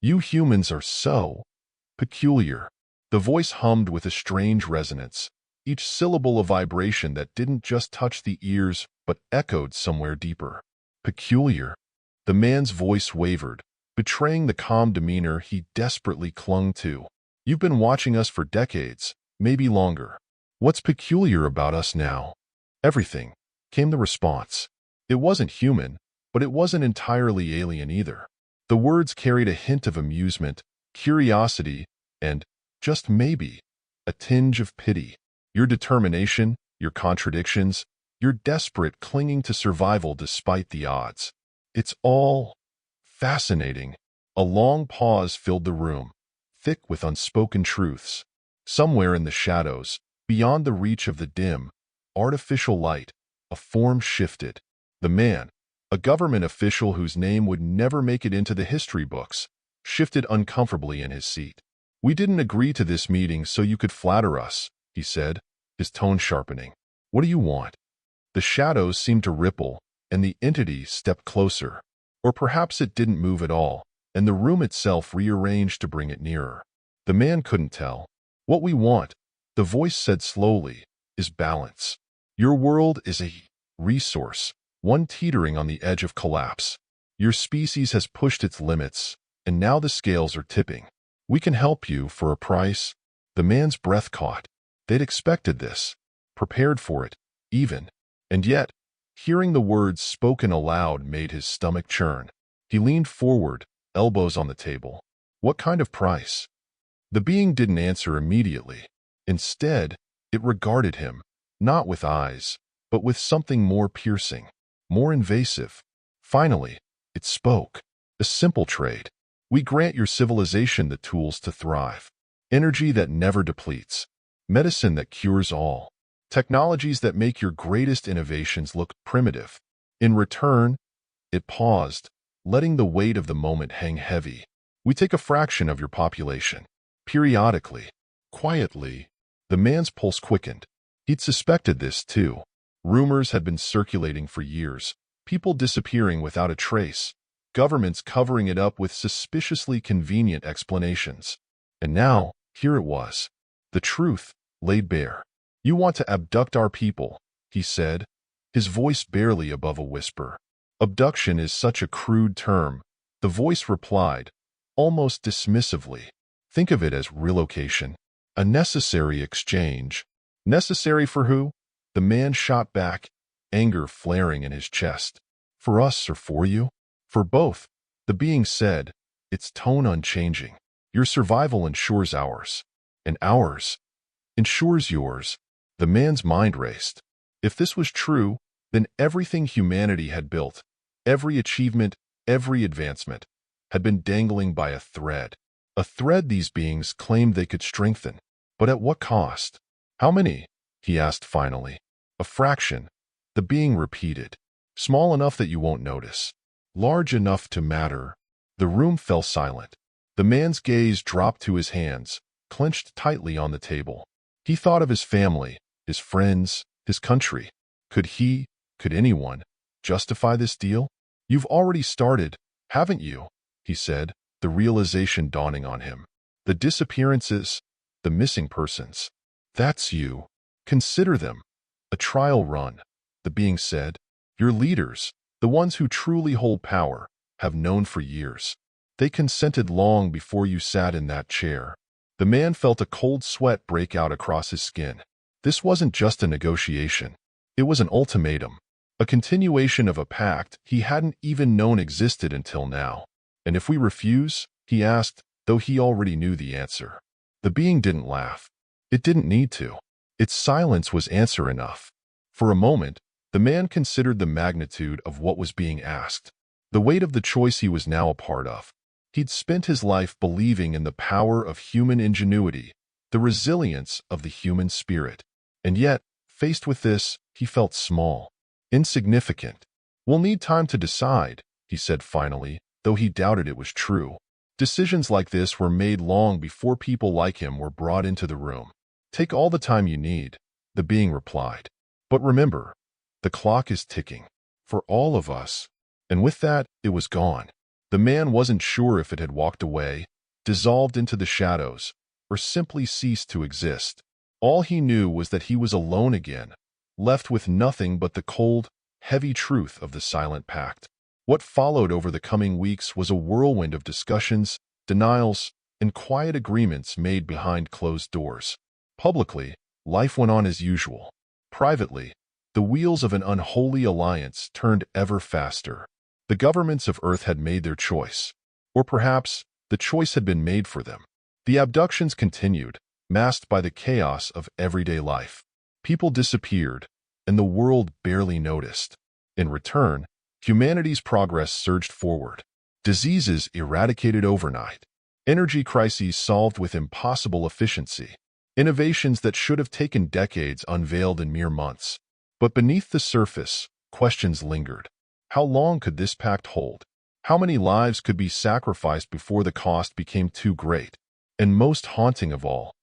You humans are so peculiar. The voice hummed with a strange resonance, each syllable a vibration that didn't just touch the ears but echoed somewhere deeper. Peculiar. The man's voice wavered, betraying the calm demeanor he desperately clung to. You've been watching us for decades, maybe longer. What's peculiar about us now? Everything, came the response. It wasn't human, but it wasn't entirely alien either. The words carried a hint of amusement, curiosity, and, just maybe, a tinge of pity. Your determination, your contradictions, your desperate clinging to survival despite the odds. It's all fascinating. A long pause filled the room, thick with unspoken truths. Somewhere in the shadows, beyond the reach of the dim, artificial light, a form shifted. The man, a government official whose name would never make it into the history books, shifted uncomfortably in his seat. "We didn't agree to this meeting so you could flatter us," he said, his tone sharpening. "What do you want?" The shadows seemed to ripple, and the entity stepped closer. Or perhaps it didn't move at all, and the room itself rearranged to bring it nearer. The man couldn't tell. "What we want," the voice said slowly, "is balance. Your world is a resource, one teetering on the edge of collapse. Your species has pushed its limits, and now the scales are tipping. We can help you for a price." The man's breath caught. They'd expected this, prepared for it, even. And yet, hearing the words spoken aloud made his stomach churn. He leaned forward, elbows on the table. "What kind of price?" The being didn't answer immediately. Instead, it regarded him, not with eyes, but with something more piercing, more invasive. Finally, it spoke. "A simple trade. We grant your civilization the tools to thrive. Energy that never depletes. Medicine that cures all. Technologies that make your greatest innovations look primitive. In return," it paused, letting the weight of the moment hang heavy. "We take a fraction of your population. Periodically. Quietly." The man's pulse quickened. He'd suspected this, too. Rumors had been circulating for years, people disappearing without a trace, governments covering it up with suspiciously convenient explanations. And now, here it was. The truth, laid bare. "You want to abduct our people," he said, his voice barely above a whisper. "Abduction is such a crude term," the voice replied, almost dismissively. "Think of it as relocation, a necessary exchange." "Necessary for who?" The man shot back, anger flaring in his chest. "For us or for you?" "For both," the being said, its tone unchanging. "Your survival ensures ours, and ours ensures yours." The man's mind raced. If this was true, then everything humanity had built, every achievement, every advancement, had been dangling by a thread. A thread these beings claimed they could strengthen. But at what cost? "How many?" he asked finally. "A fraction," the being repeated. "Small enough that you won't notice. Large enough to matter." The room fell silent. The man's gaze dropped to his hands, clenched tightly on the table. He thought of his family, his friends, his country. Could anyone, justify this deal? "You've already started, haven't you?" he said, the realization dawning on him. "The disappearances, the missing persons. That's you. Consider them a trial run," the being said. "Your leaders, the ones who truly hold power, have known for years. They consented long before you sat in that chair." The man felt a cold sweat break out across his skin. This wasn't just a negotiation. It was an ultimatum, a continuation of a pact he hadn't even known existed until now. "And if we refuse?" he asked, though he already knew the answer. The being didn't laugh. It didn't need to. Its silence was answer enough. For a moment, the man considered the magnitude of what was being asked, the weight of the choice he was now a part of. He'd spent his life believing in the power of human ingenuity, the resilience of the human spirit. And yet, faced with this, he felt small, insignificant. "We'll need time to decide," he said finally, though he doubted it was true. Decisions like this were made long before people like him were brought into the room. "Take all the time you need," the being replied. "But remember, the clock is ticking. For all of us." And with that, it was gone. The man wasn't sure if it had walked away, dissolved into the shadows, or simply ceased to exist. All he knew was that he was alone again, left with nothing but the cold, heavy truth of the Silent Pact. What followed over the coming weeks was a whirlwind of discussions, denials, and quiet agreements made behind closed doors. Publicly, life went on as usual. Privately, the wheels of an unholy alliance turned ever faster. The governments of Earth had made their choice. Or perhaps, the choice had been made for them. The abductions continued, masked by the chaos of everyday life. People disappeared, and the world barely noticed. In return, humanity's progress surged forward. Diseases eradicated overnight. Energy crises solved with impossible efficiency. Innovations that should have taken decades unveiled in mere months. But beneath the surface, questions lingered. How long could this pact hold? How many lives could be sacrificed before the cost became too great? And most haunting of all,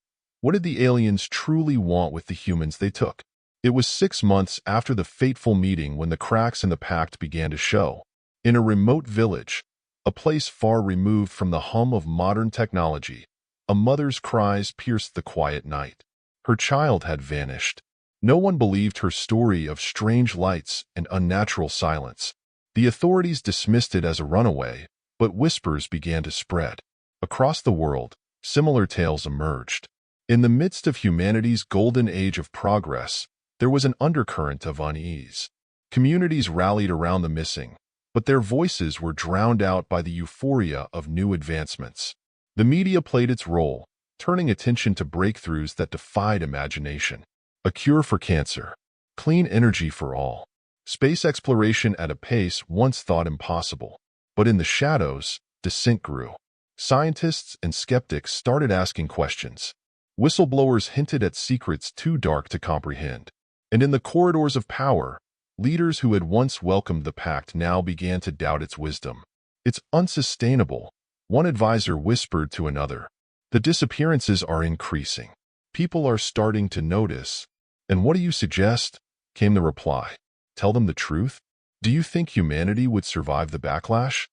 what did the aliens truly want with the humans they took? It was 6 months after the fateful meeting when the cracks in the pact began to show. In a remote village, a place far removed from the hum of modern technology, a mother's cries pierced the quiet night. Her child had vanished. No one believed her story of strange lights and unnatural silence. The authorities dismissed it as a runaway, but whispers began to spread. Across the world, similar tales emerged. In the midst of humanity's golden age of progress, there was an undercurrent of unease. Communities rallied around the missing, but their voices were drowned out by the euphoria of new advancements. The media played its role, turning attention to breakthroughs that defied imagination. A cure for cancer, clean energy for all, space exploration at a pace once thought impossible. But in the shadows, dissent grew. Scientists and skeptics started asking questions. Whistleblowers hinted at secrets too dark to comprehend. And in the corridors of power, leaders who had once welcomed the pact now began to doubt its wisdom. It's unsustainable, one advisor whispered to another. The disappearances are increasing. People are starting to notice. And what do you suggest? Came the reply. Tell them the truth? Do you think humanity would survive the backlash?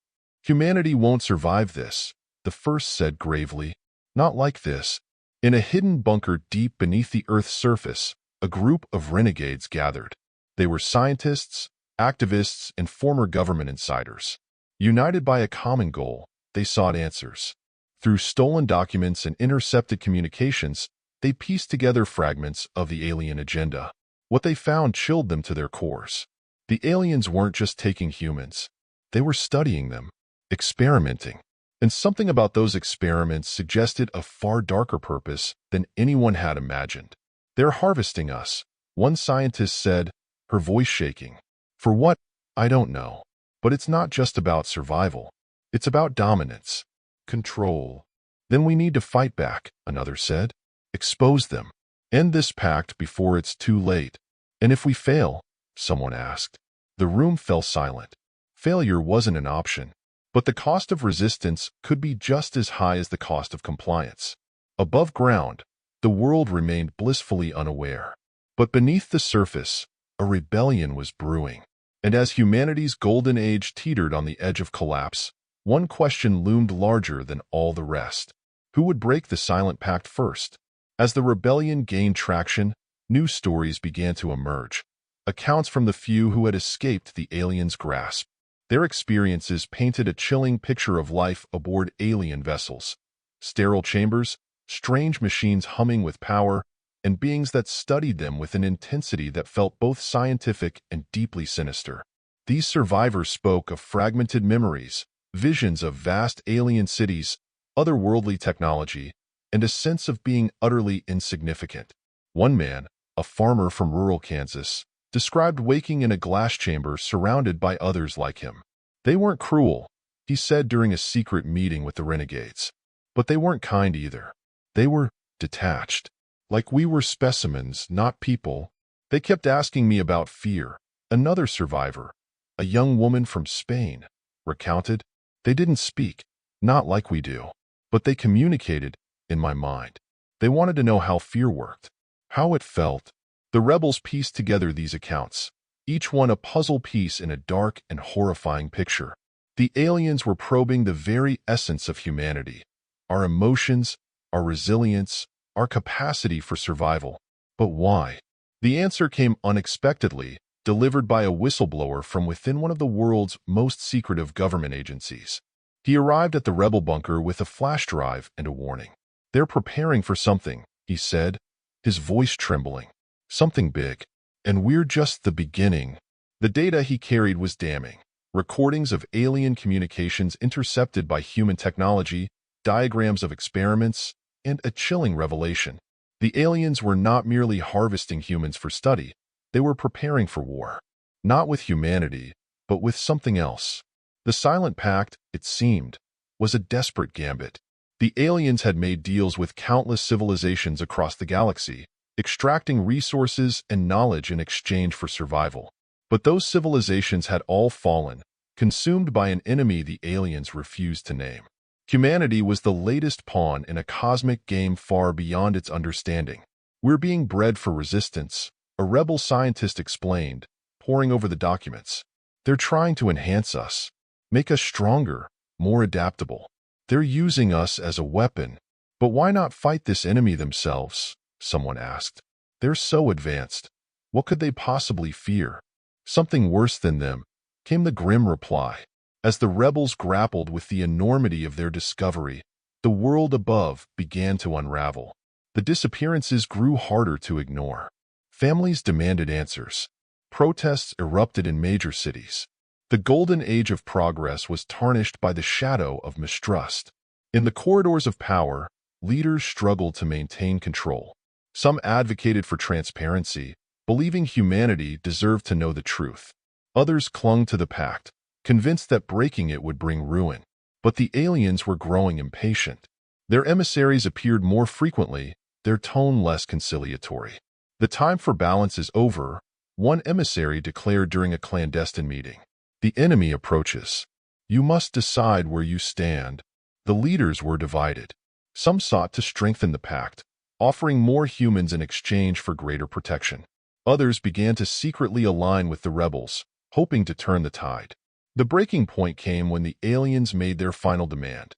Humanity won't survive this, the first said gravely. Not like this. In a hidden bunker deep beneath the Earth's surface, a group of renegades gathered. They were scientists, activists, and former government insiders. United by a common goal, they sought answers. Through stolen documents and intercepted communications, they pieced together fragments of the alien agenda. What they found chilled them to their cores. The aliens weren't just taking humans. They were studying them, experimenting. And something about those experiments suggested a far darker purpose than anyone had imagined. They're harvesting us, one scientist said, her voice shaking. For what? I don't know. But it's not just about survival. It's about dominance, control. Then we need to fight back, another said. Expose them. End this pact before it's too late. And if we fail? Someone asked. The room fell silent. Failure wasn't an option. But the cost of resistance could be just as high as the cost of compliance. Above ground, the world remained blissfully unaware. But beneath the surface, a rebellion was brewing. And as humanity's golden age teetered on the edge of collapse, one question loomed larger than all the rest. Who would break the Silent Pact first? As the rebellion gained traction, new stories began to emerge. Accounts from the few who had escaped the aliens' grasp. Their experiences painted a chilling picture of life aboard alien vessels. Sterile chambers, strange machines humming with power, and beings that studied them with an intensity that felt both scientific and deeply sinister. These survivors spoke of fragmented memories, visions of vast alien cities, otherworldly technology, and a sense of being utterly insignificant. One man, a farmer from rural Kansas, described waking in a glass chamber surrounded by others like him. They weren't cruel, he said during a secret meeting with the renegades. But they weren't kind either. They were detached. Like we were specimens, not people. They kept asking me about fear. Another survivor, a young woman from Spain, recounted. They didn't speak, not like we do, but they communicated in my mind. They wanted to know how fear worked, how it felt. The rebels pieced together these accounts, each one a puzzle piece in a dark and horrifying picture. The aliens were probing the very essence of humanity, our emotions, our resilience, our capacity for survival. But why? The answer came unexpectedly, delivered by a whistleblower from within one of the world's most secretive government agencies. He arrived at the rebel bunker with a flash drive and a warning. "They're preparing for something," he said, his voice trembling. "Something big. And we're just the beginning." The data he carried was damning. Recordings of alien communications intercepted by human technology, diagrams of experiments, and a chilling revelation. The aliens were not merely harvesting humans for study, they were preparing for war. Not with humanity, but with something else. The Silent Pact, it seemed, was a desperate gambit. The aliens had made deals with countless civilizations across the galaxy, extracting resources and knowledge in exchange for survival. But those civilizations had all fallen, consumed by an enemy the aliens refused to name. Humanity was the latest pawn in a cosmic game far beyond its understanding. "We're being bred for resistance," a rebel scientist explained, poring over the documents. "They're trying to enhance us, make us stronger, more adaptable. They're using us as a weapon." "But why not fight this enemy themselves?" someone asked. "They're so advanced. What could they possibly fear?" "Something worse than them," came the grim reply. As the rebels grappled with the enormity of their discovery, the world above began to unravel. The disappearances grew harder to ignore. Families demanded answers. Protests erupted in major cities. The golden age of progress was tarnished by the shadow of mistrust. In the corridors of power, leaders struggled to maintain control. Some advocated for transparency, believing humanity deserved to know the truth. Others clung to the pact, convinced that breaking it would bring ruin. But the aliens were growing impatient. Their emissaries appeared more frequently, their tone less conciliatory. "The time for balance is over," one emissary declared during a clandestine meeting. "The enemy approaches. You must decide where you stand." The leaders were divided. Some sought to strengthen the pact, offering more humans in exchange for greater protection. Others began to secretly align with the rebels, hoping to turn the tide. The breaking point came when the aliens made their final demand.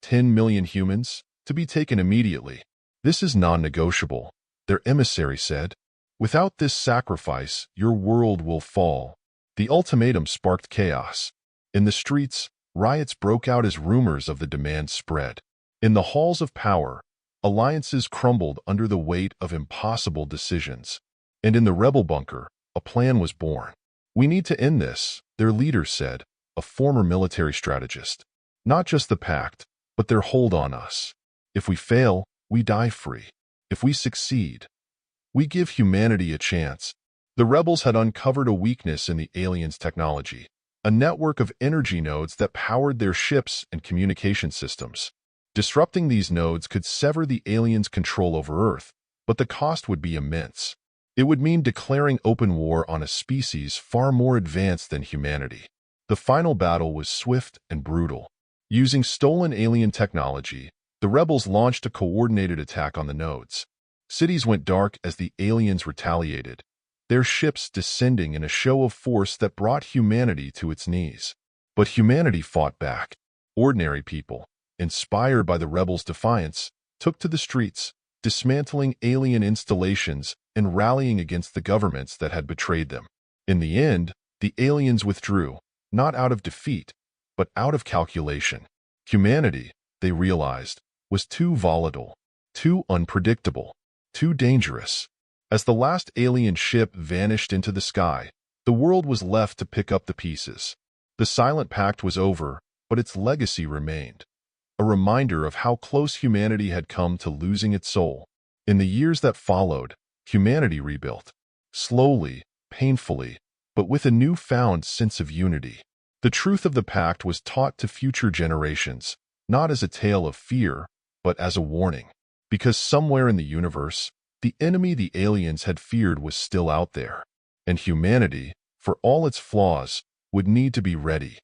10 million humans, to be taken immediately. "This is non-negotiable," their emissary said. "Without this sacrifice, your world will fall." The ultimatum sparked chaos. In the streets, riots broke out as rumors of the demand spread. In the halls of power, alliances crumbled under the weight of impossible decisions. And in the rebel bunker, a plan was born. "We need to end this," their leader said, a former military strategist. "Not just the pact, but their hold on us. If we fail, we die free. If we succeed, we give humanity a chance." The rebels had uncovered a weakness in the aliens' technology, a network of energy nodes that powered their ships and communication systems. Disrupting these nodes could sever the aliens' control over Earth, but the cost would be immense. It would mean declaring open war on a species far more advanced than humanity. The final battle was swift and brutal. Using stolen alien technology, the rebels launched a coordinated attack on the nodes. Cities went dark as the aliens retaliated, their ships descending in a show of force that brought humanity to its knees. But humanity fought back. Ordinary people, inspired by the rebels' defiance, took to the streets, dismantling alien installations and rallying against the governments that had betrayed them. In the end, the aliens withdrew, not out of defeat, but out of calculation. Humanity, they realized, was too volatile, too unpredictable, too dangerous. As the last alien ship vanished into the sky, the world was left to pick up the pieces. The Silent Pact was over, but its legacy remained, a reminder of how close humanity had come to losing its soul. In the years that followed, humanity rebuilt, slowly, painfully, but with a newfound sense of unity. The truth of the pact was taught to future generations, not as a tale of fear, but as a warning. Because somewhere in the universe, the enemy the aliens had feared was still out there, and humanity, for all its flaws, would need to be ready.